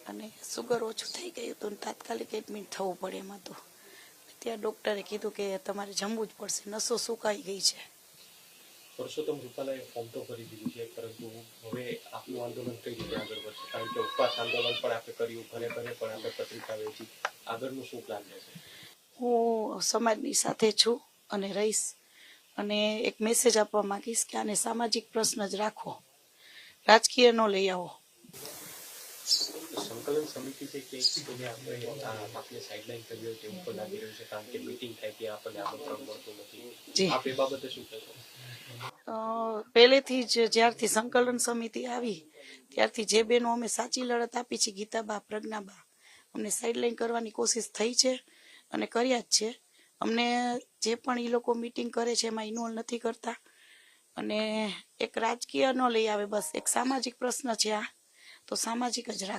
અને સુગર ઓછું થઈ ગયું હતું ને તાત્કાલિક એડમિટ થવું પડે એમાં તો. ત્યાં ડૉક્ટરે કીધું કે તમારે જમવું જ પડશે, નસો સુકાઈ ગઈ છે. પરસોત્તમ રૂપાલાએ ફોર્મ તો ભરી દીધું છે, પરંતુ હવે આપનું આંદોલન કઈ રીતે આગળ વધશે? કારણ કે ઉપવાસ આંદોલન પણ આપણે કર્યું, ઘરે ઘરે પણ આપણે પત્રિકા વેચી, આગળનું શું પ્લાન રહેશે? હું સમાજની સાથે છું અને રહીશ, અને એક મેસેજ આપવા માંગીશ કે આને સામાજિક પ્રશ્ન જ રાખો, રાજકીય ન લઈ આવો. સંકલન સમિતિ છે કે એને આપણે આપને સાઇડલાઇન કરી હોય તેવું પણ લાગી રહ્યું છે, કારણ કે મીટિંગ થાય ત્યાં આપણને આમંત્રણ મળતું નથી. આપ એ બાબતે શું કહેશો? પહેલેથી જ જ્યારથી સંકલન સમિતિ આવી ત્યારથી જે બહેનો અમે સાચી લડત આપી છે, ગીતાબા, પ્રજ્ઞાબા, અમને સાઇડલાઇન કરવાની કોશિશ થઈ છે અને કર્યા જ છે. અમને જે પણ એ લોકો મીટિંગ કરે છે એમાં ઇન્વોલ્વ નથી કરતા, અને એક રાજકીય ન લઈ આવે, બસ એક સામાજિક પ્રશ્ન છે, આ તો સામાજિક જ રાખ.